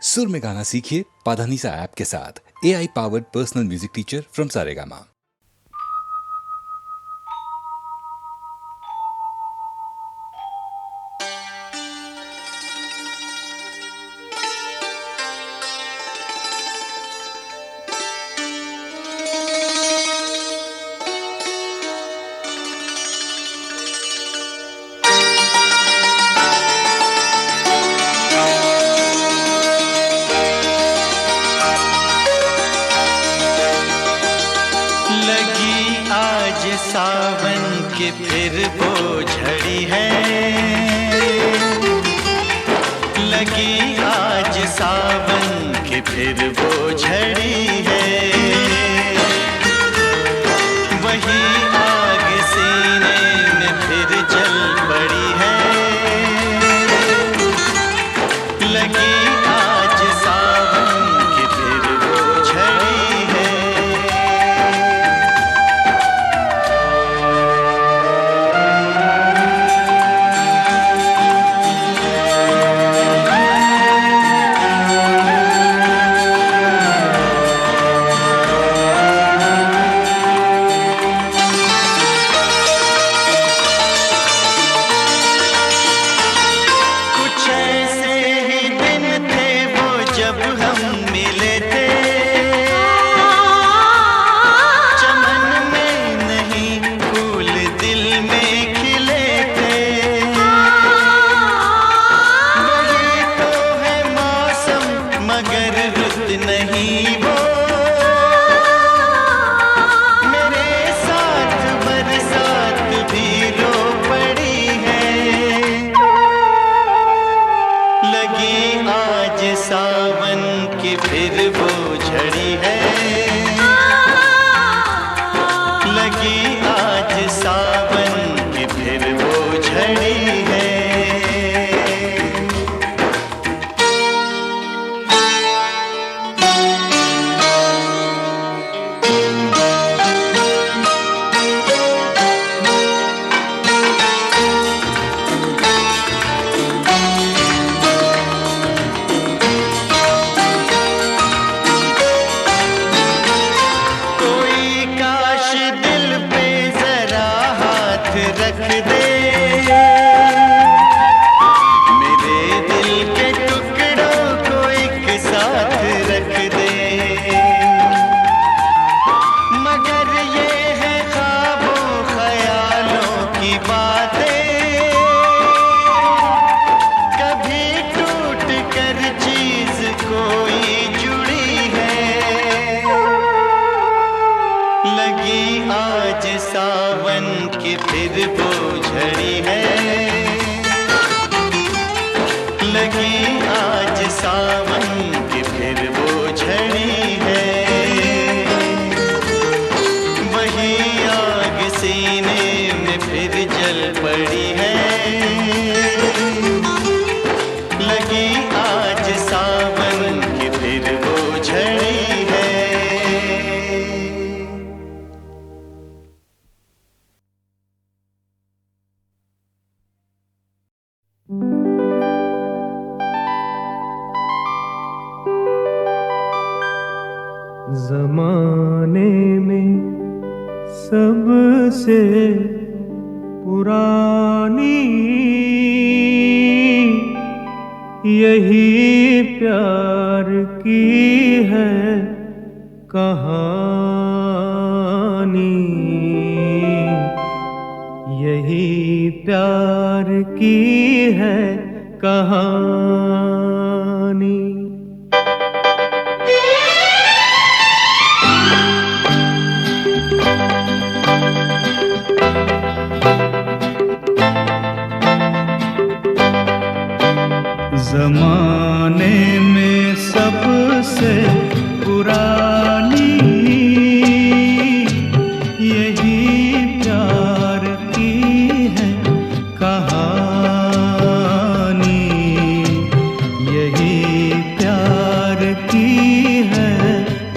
सुर में गाना सीखिए पाधानीसा ऐप के साथ। AI powered personal music teacher from Saregama. सावन की फिर वो झड़ी है, लगी आज सावन की फिर वो झड़ी है। वही आग सीने में फिर जल पड़ी है, लगी आज सावन की फिर वो झड़ी है। ज़माने में सबसे पुरानी यही प्यार की है कहानी, यही प्यार की है कहानी। ज़माने में सबसे पुरानी यही प्यार की है कहानी, यही प्यार की है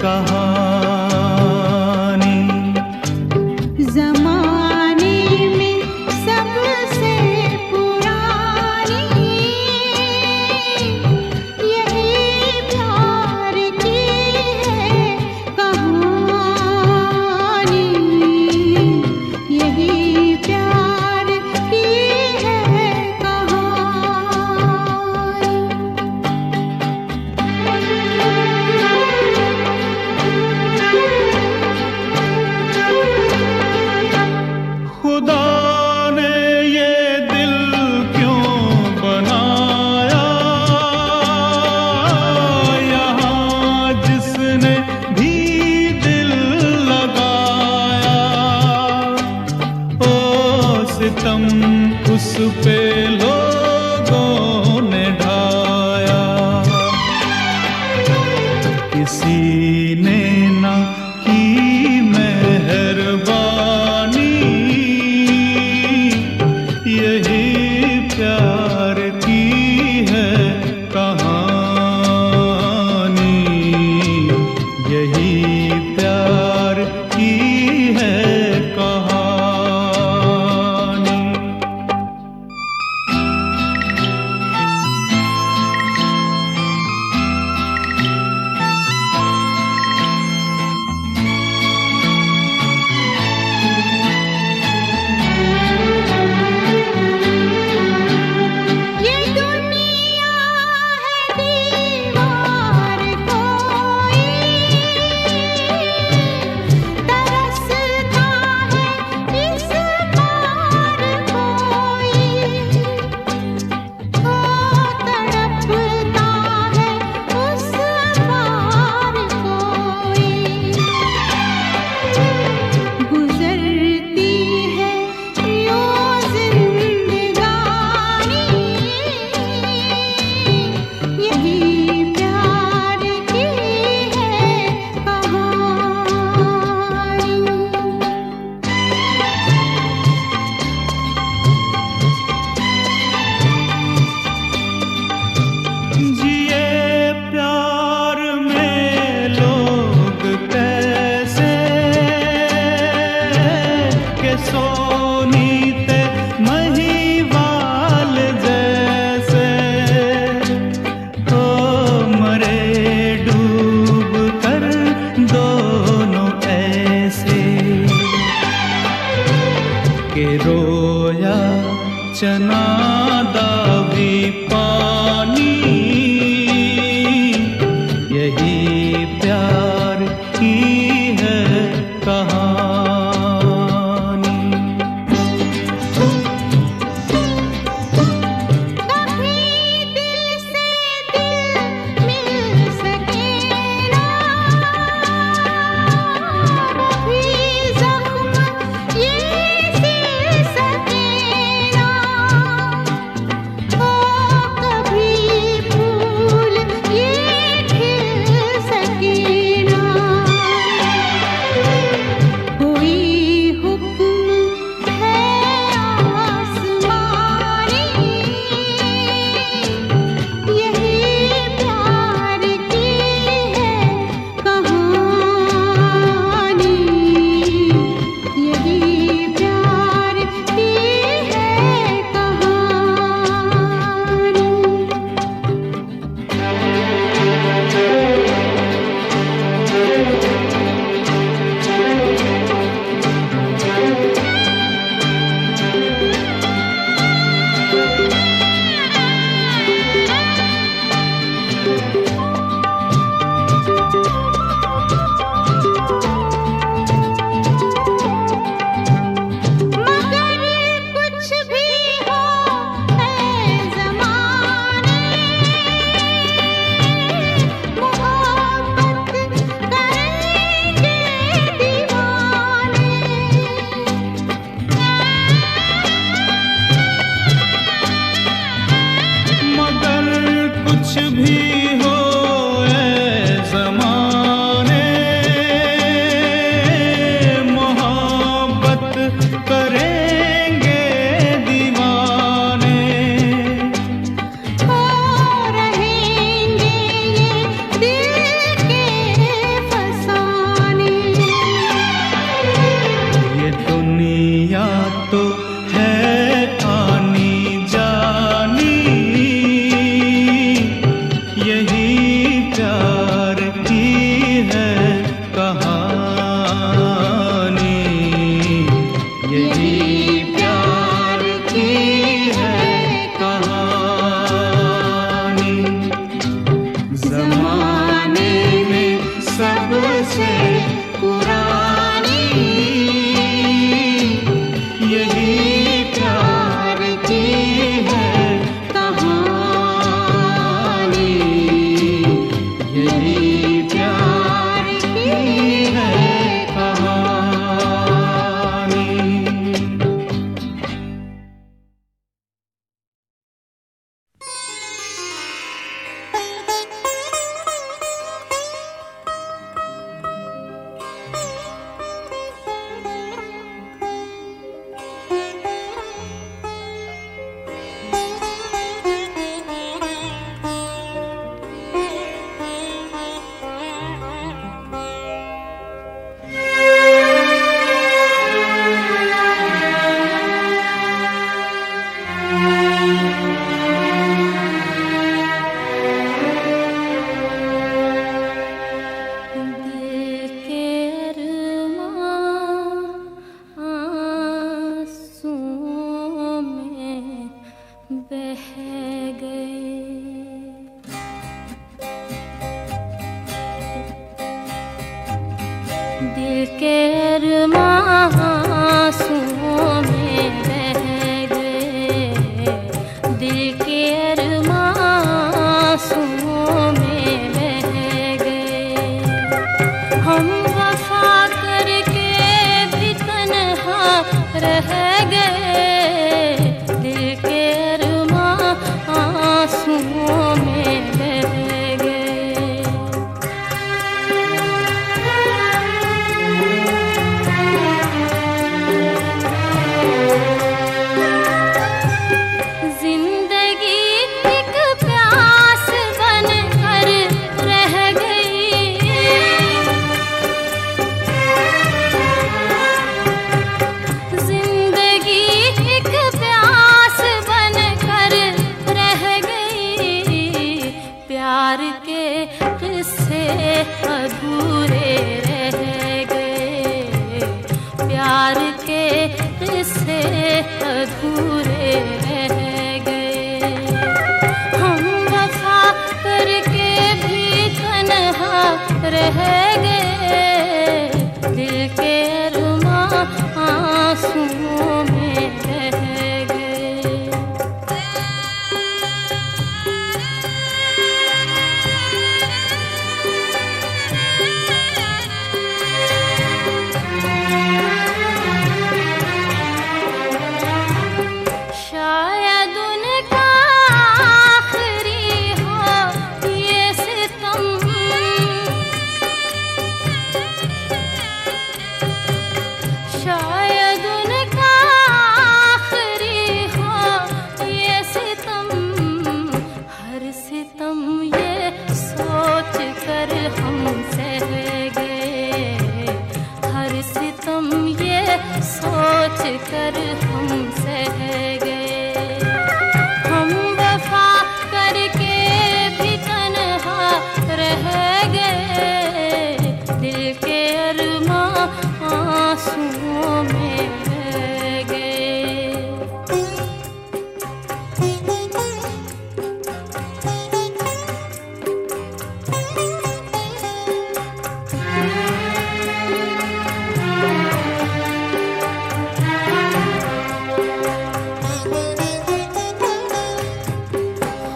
कहानी। ज़माने में सबसे पुरानी यही पे लोगों ने ढाया, किसी ने ना की मेहरबानी, यही प्यार की है कहानी, यही प्यार की है कहानी। ये दुनिया है दीवार कोई, तरसता है इस पार कोई, ओ तड़पता है उस पार कोई, गुजरती है यूं जिंदगानी, यही प्यार की है कहानी। जिए प्यार में लोग कैसे, के सोनीते महिवाल जैसे, ओ मरे डूब कर दोनों ऐसे, के रोया चना दावी पानी, यही प्यार की है कहानी। कभी दिल से दिल मिल सके ना, कभी जख्म ये सिल सके ना, ओ कभी फूल ये खिल सके ना, कोई हुक्म है आसमानी, यही प्यार की है कहानी, यही प्यार की है मगर कुछ भी हो ऐ ज़माने, मोहब्बत करेंगे दीवाने, मगर कुछ भी हो ऐ ज़माने, मोहब्बत करेंगे दीवाने, हो रहेंगे ये दिल के फसाने, ये दुनिया तो है आनी जानी, यही प्यार की है कहानी, यही प्यार की है कहानी। ज़माने में सबसे पुरानी, यही प्यार की है कहानी, यही दिल के अरमां आंसुओं में बह गए, दिल के अरमां आंसुओं में बह गए। हम वफा करके भी तन्हा रह गए, दिल के अरमां आंसुओं में बह गए। जिंदगी एक प्यास बनकर रह गई, जिंदगी एक प्यास बनकर रह गई। प्यार के किस्से अधूरे रह गए, प्यार के किस्से अधूरे रह गए। हम वफा करके भी तन्हा रह गए, दिल के अरमां आंसुओं में बह गए। शायद उनका आखिरी हो ये सितम, शायद उनका आखिरी हो ये सितम। हर सितम ये सोच कर हम सह गए, हर सितम ये सोच कर हम सह गए। हम वफा करके भी तन्हा रह गए, दिल के अरमां आंसुओं में बह गए।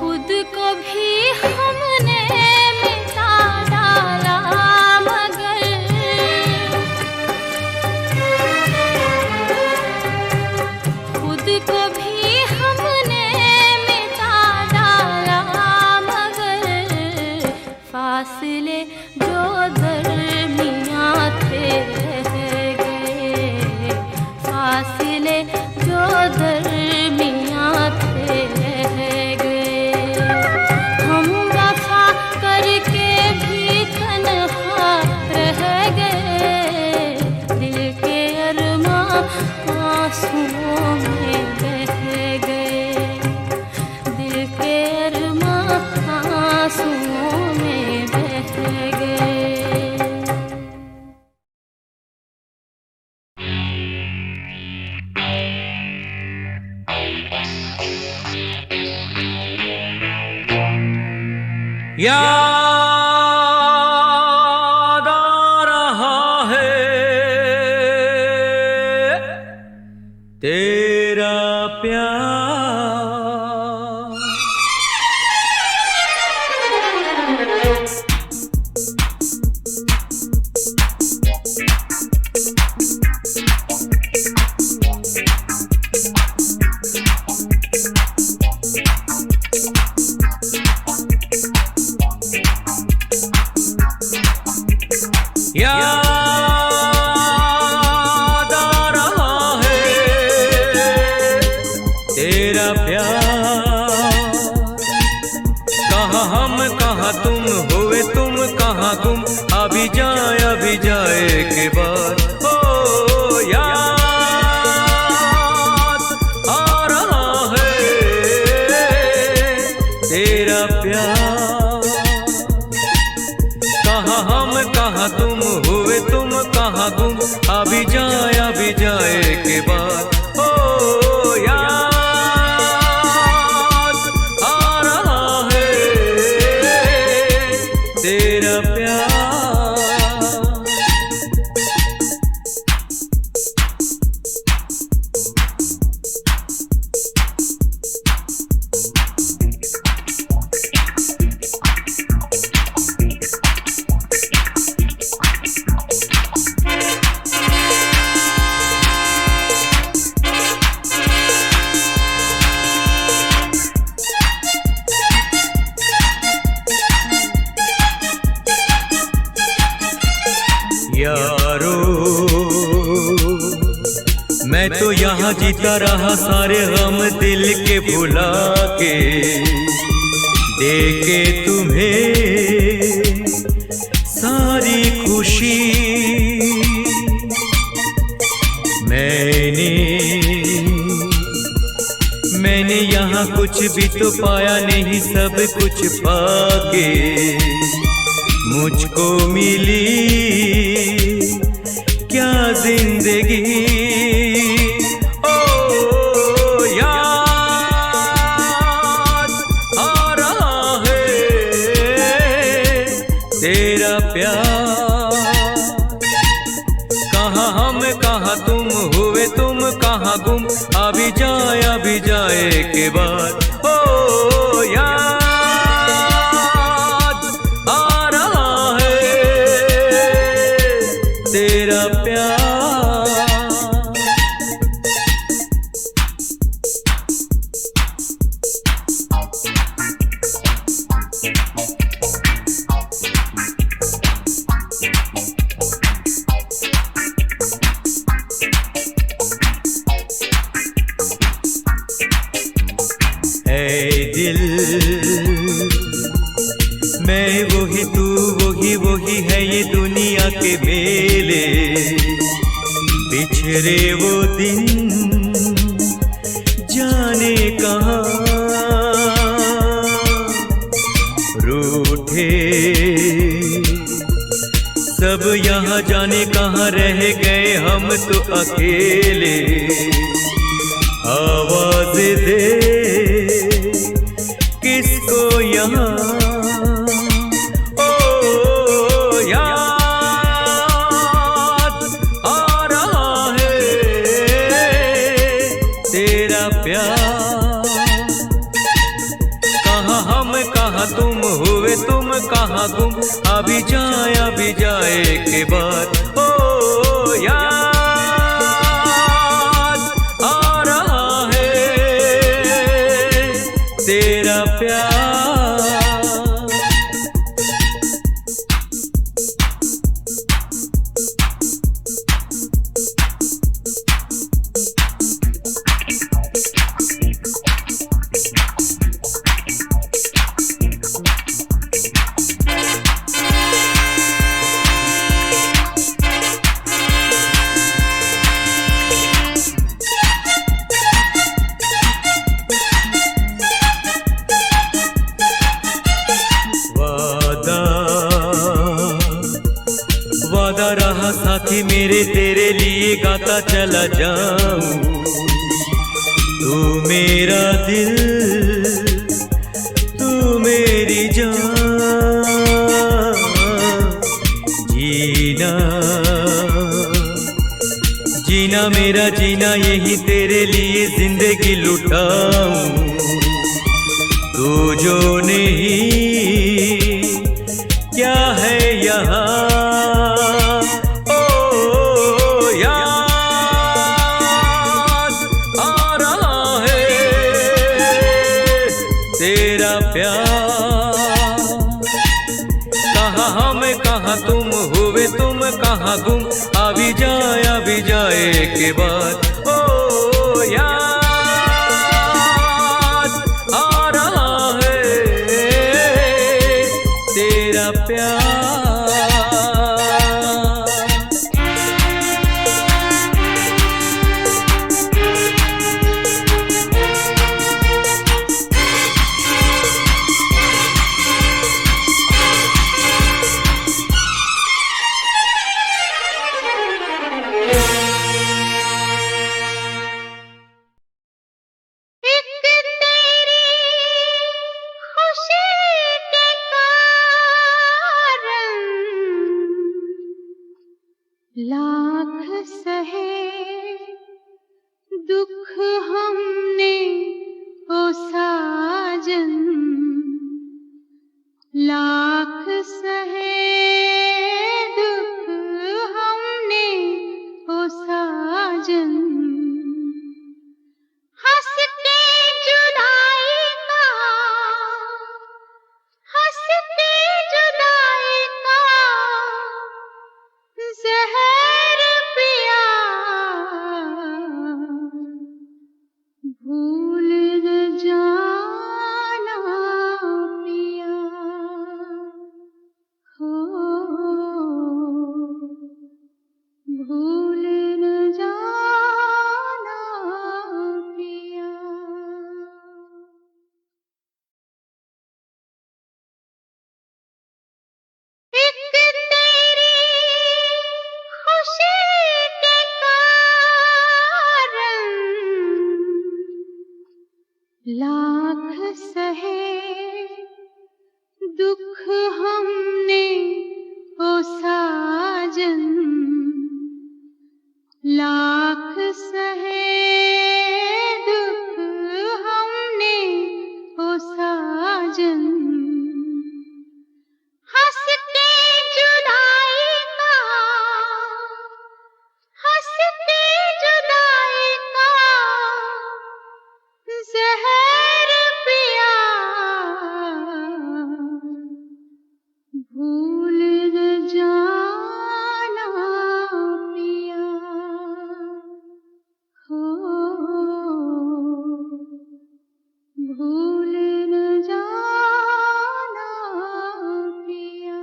खुद को भी हमने मिटा डाला, मगर खुद को भी हमने मिटा डाला, मगर फासले जो दरमियां थे रह गए, फासले जो दरमियां थे रह गए। हम वफा करके भी तन्हा रह गए, दिल के अरमां आंसुओं में बह गए, दिल के अरमां आंसुओं में बह गए। याद आ रहा है तेरा प्यार, याद आ रहा है तेरा प्यार। कहाँ हम कहाँ तुम, हुए तुम कहाँ तुम, अभी जाए के बाद। ओ याद आ रहा है तेरा प्यार। कहाँ हम कहाँ तुम, हुए यहाँ जीता रहा सारे गम दिल के भुला के, देके तुम्हें सारी खुशी। मैंने यहाँ कुछ भी तो पाया नहीं, सब कुछ पाके मुझको मिली क्या जिंदगी। ओ याद आ रहा है तेरा प्यार, कहाँ हम कहाँ तुम, हुए तुम कहाँ गुम, अभी जाए के बाद। ओ याद आ रहा है तेरा प्यार। दिल मैं वही तू वही है ये दुनिया के मेले, बिछड़े वो दिन जाने कहाँ, रूठे सब यहाँ जाने कहाँ, रह गए हम तो अकेले। आवाज दे किसको यहाँ, ओ याद आ रहा है तेरा प्यार, कहाँ हम कहाँ तुम, हुए तुम कहाँ गुम, अभी जाए के बाद। ओ याद आ रहा है तेरा प्यार। वादा रहा साथी मेरे, तेरे लिए गाता चला जाऊं, तू मेरा दिल तू मेरी जान। जीना मेरा जीना यही तेरे लिए जिंदगी लुटाऊं, तू जो नहीं क्या है यहाँ। तेरा प्यार, कहाँ हम कहाँ तुम, हुए तुम कहाँ गुम, अभी जाए के बाद। ओ याद आ रहा है तेरा प्यार। लाख सहे दुख हमने ओ साजन, लाख सहे दुख हमने ओ साजन, हंस के जुदाई का, हंस के जुदाई का जहर पिया लाख सहे दुख हमने ओ साजन, लाख सहे दुख हमने ओ साजन, हंस के जुदाई का, हंस के जुदाई का ज़हर पिया, भूल न जाना पिया हो, भूल न जाना पिया।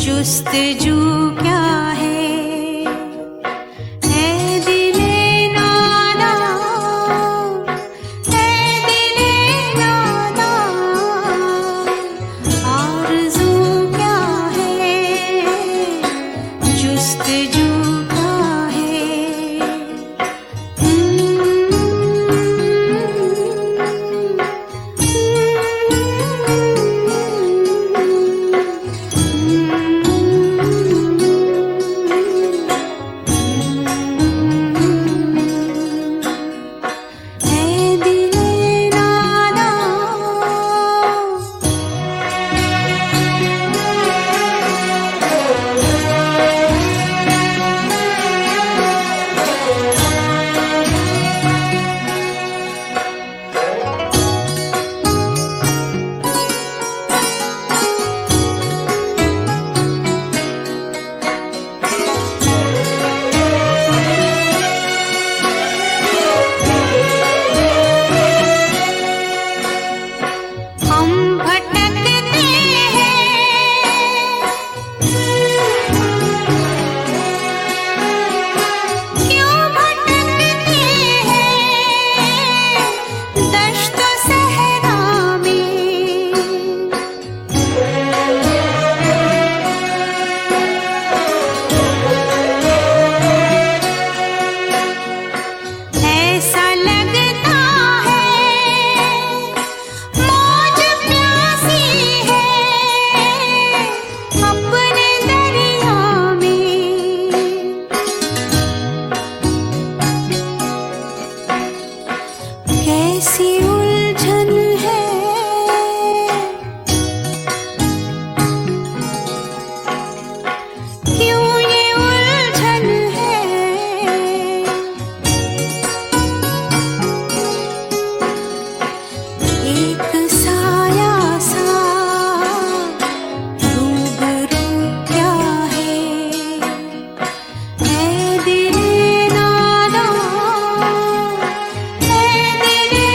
जुस्तजू क्या है दिले नादा, है दिले नादा, आरज़ू क्या है, जुस्तजू क्या है। कैसी उलझन है, क्यों ये उलझन है, एक साया सा रूबरू क्या है दिले नादा, है दिले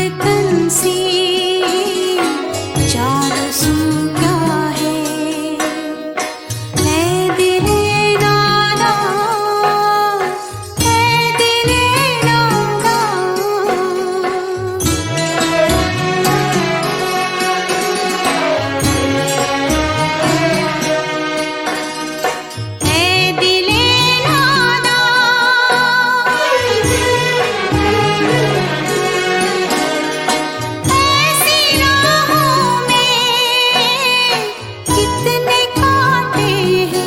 धड़कन सी चार सू क्या है दिले नादा दिले नादा दिले नादा ऐसी राहों में कितने कांटे हैं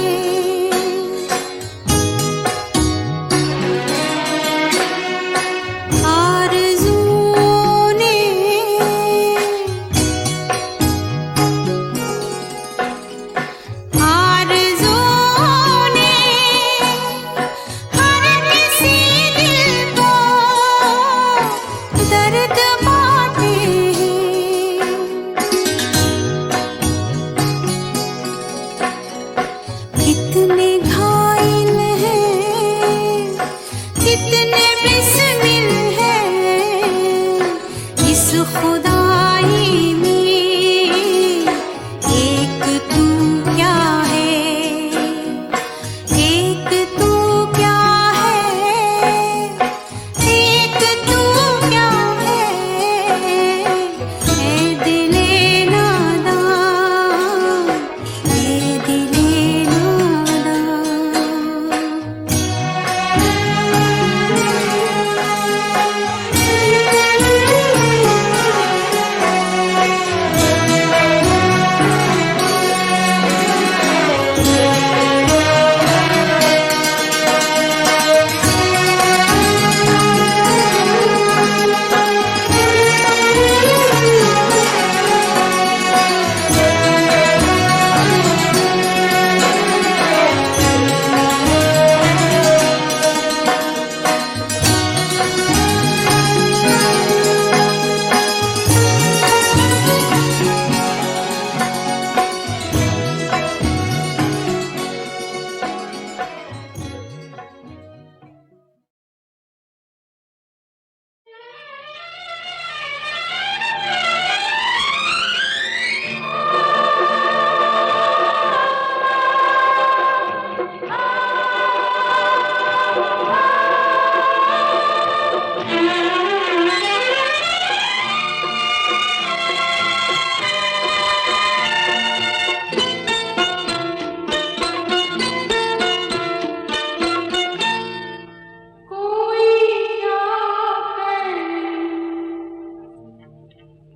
आरज़ुओं ने हर किसी दिल को दर्द बांटे हैं कितने घायल हैं कितने बिस्मिल हैं इस खुदाई में एक तू क्या है एक तू क्या है एक तू क्या है दिले नादा दिले नादा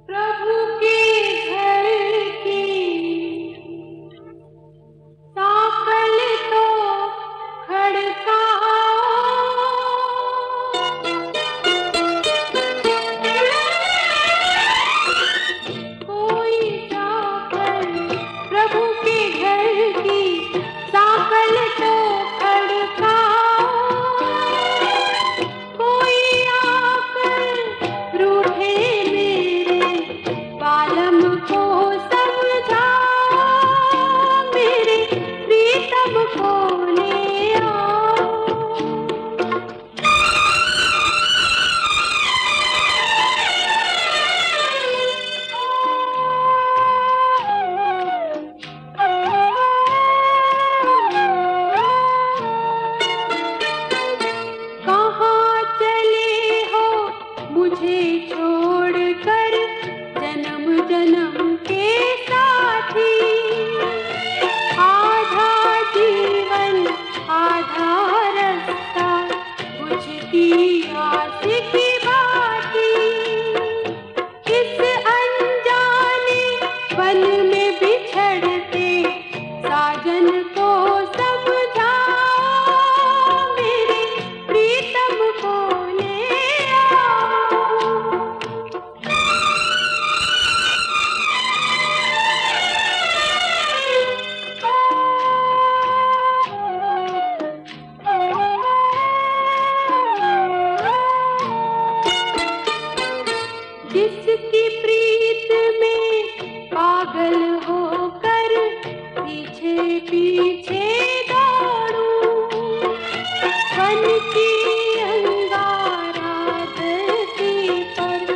प्रभु के घर की साकल तो खड़काओ कोई जाकर प्रभु के घर की साकल तो खड़काओ कोई आकर रूठे मेरे बालम को समझाओ मेरे प्रीतम को ले आओ कहाँ चले हो मुझे छोड़कर जन्म जन्म के साथी आधा जीवन आधा रास्ता बुझती आस की बाती इस अनजाने वन में बिछड़ते साजन को समझाओ मेरे प्रीतम को ले आओ जिसकी प्रीत में पागल होकर पीछे पीछे दौड़ूं वन की अंगारा धरती पर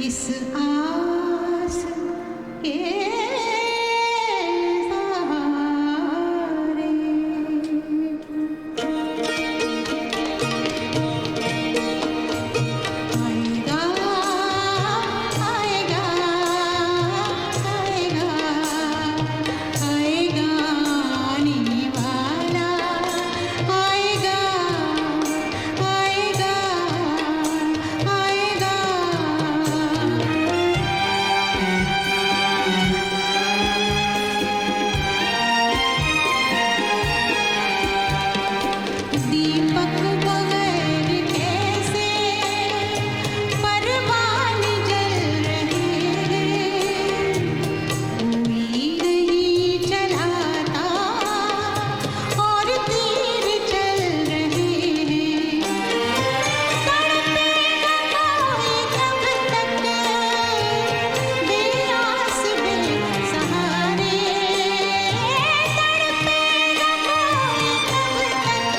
इस आस के सहारे। आएगा आएगा आएगा आएगा आने वाला, आएगा आएगा आएगा। दीपक बगैर कैसे परवान जल रहे हैं, कोई नहीं चलाता और तीर चल रहे हैं। तड़पेगा कोई कब तक बेआस बेसहारे, तड़पेगा कोई कब तक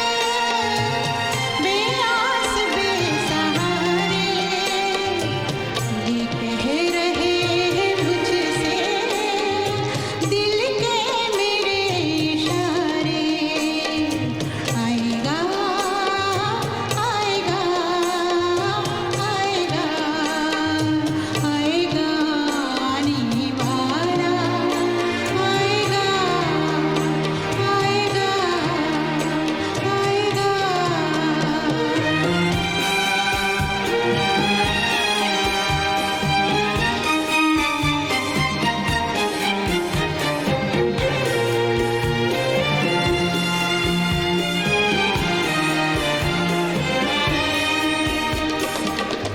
बेआस बेसहारे। ये कह रहे हैं मुझसे दिल के मेरे इशारे। आएगा आएगा आएगा आएगा आने वाला, आएगा आएगा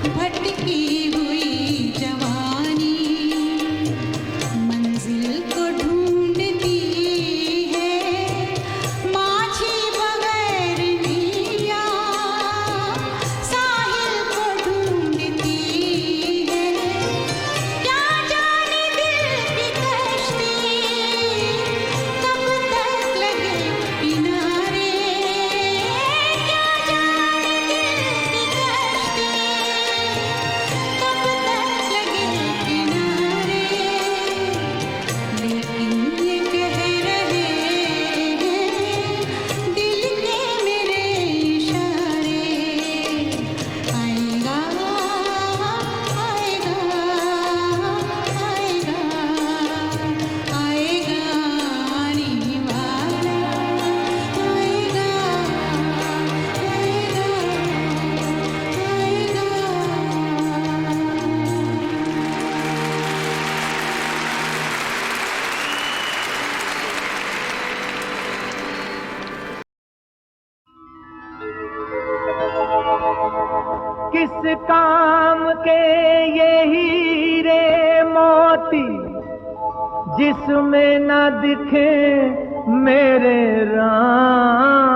भटकी हुई जवानी मंजिल को ढूंढती है, माझी बगैर निया साहिल को ढूंढती है। क्या जाने दिल की कश्ती कब तक लगे किनारे, क्या जाने दिल की कश्ती कब तक लगे किनारे। लेकिन ये कह रहे हैं दिल के मेरे इशारे। आएगा आएगा आएगा आएगा आने वाला, आएगा किस काम के ये हीरे मोती जिसमें न दिखे मेरे राम।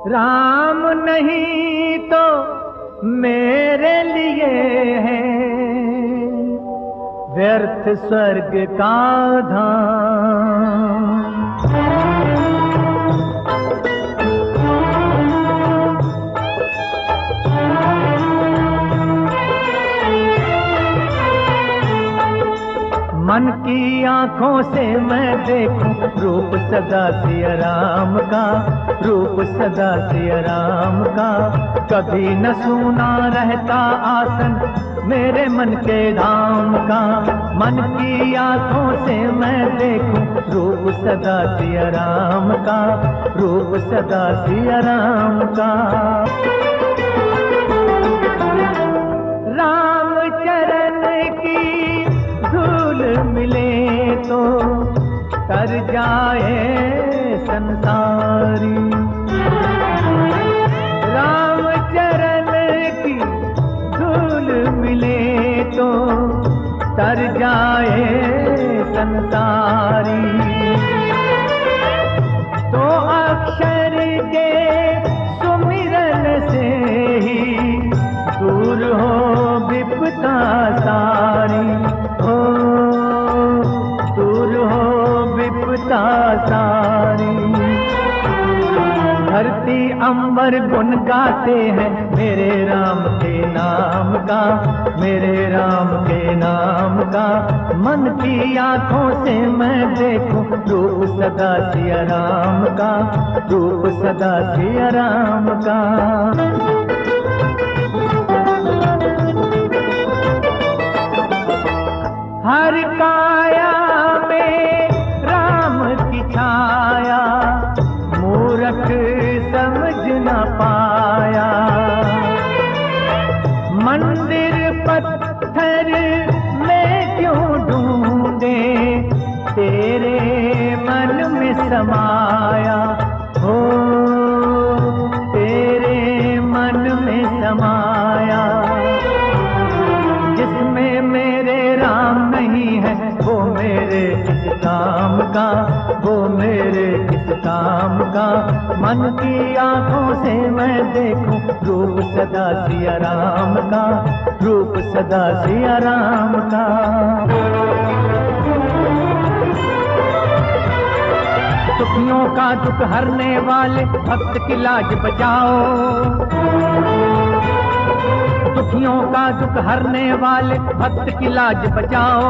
राम नहीं तो मेरे लिए है व्यर्थ स्वर्ग का धाम। मन की आंखों से मैं देखूं रूप सदा सिया राम का, रूप सदा सिया राम का। कभी न सूना रहता आसन मेरे मन के धाम का। मन की आंखों से मैं देखूं रूप सदा सिया राम का, रूप सदा सिया राम का। राम चरण की धूल मिले तो तर जाए संसारी। राम चरण की धूल मिले तो तर जाए संसारी। तो अक्षर के सुमिरन से ही दूर हो विपदा सारी, हो दूर हो विपदा सारी। धरती धरती अंबर गुन गाते हैं मेरे राम के नाम का, मेरे राम के नाम का। मन की आंखों से मैं देखूं रूप सदा सिया राम का, रूप सदा सिया राम का। हर काया में राम की छाया, मूर्ख समझ न पाया। मंदिर पत्थर में क्यों ढूंढे, तेरे मन में समाया हो, तेरे मन में समाया। जिसमें मेरे राम नहीं है वो मेरे किस काम का, वो मेरे किस काम का। मन की आंखों से मैं देखूं रूप सदा सिया राम का, रूप सदा सिया राम का। दुखियों का दुख हरने वाले भक्त की लाज बचाओ, दुखियों का दुख हरने वाले भक्त की लाज बचाओ।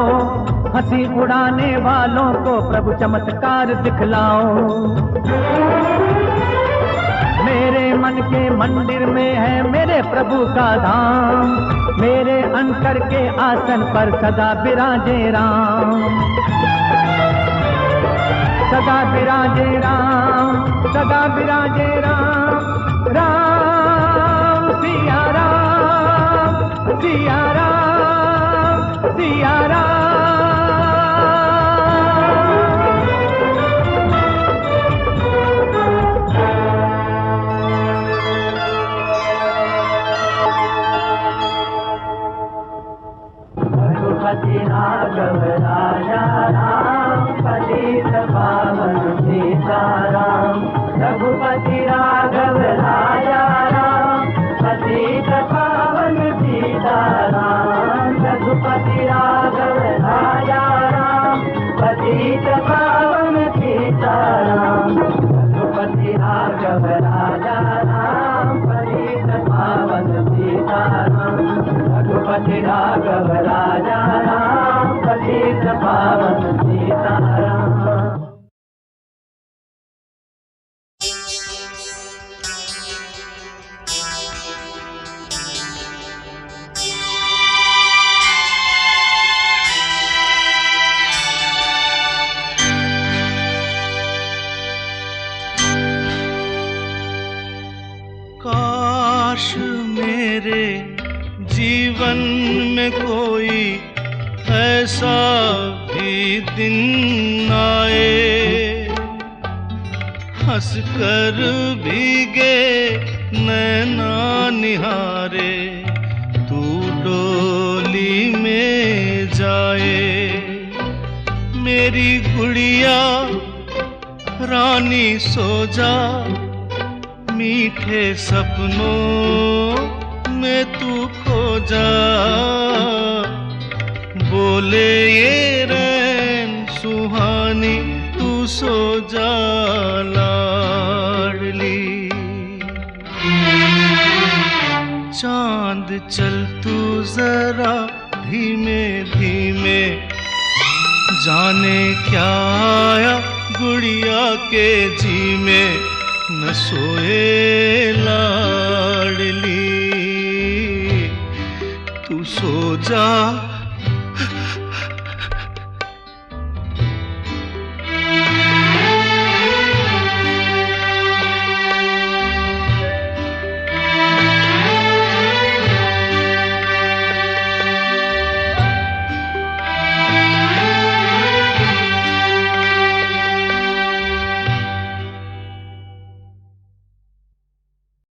हंसी उड़ाने वालों को प्रभु चमत्कार दिखलाओ। मेरे मन के मंदिर में है मेरे प्रभु का धाम, मेरे अंतर के आसन पर सदा विराजे राम, सदा विराजे राम, सदा विराजे राम। राम सिया राम, सिया राम, सिया राम। रघुपति राघव राजा राम, पतित पावन सीताराम। रघुपति राघव राजा राम, पतित पावन सीताराम। रघुपति राघव राजा राम, पतित पावन सीताराम। रघुपति राघव राजा राम, पतित पावन सीताराम। रघुपति राघव राजा राम, पतित पावन सीताराम। काश मेरे जीवन में कोई ऐसा भी दिन आए, हंस कर भीगे नैना निहारे तू डोली में जाए। मेरी गुड़िया रानी सो जा, मीठे सपनों में तू खो जा। बोले ये रैन सुहानी तू सो जा लाडली। चांद चल तू जरा धीमे धीमे, जाने क्या आया गुड़िया के जी में। न सोए लाडली तू सो जा।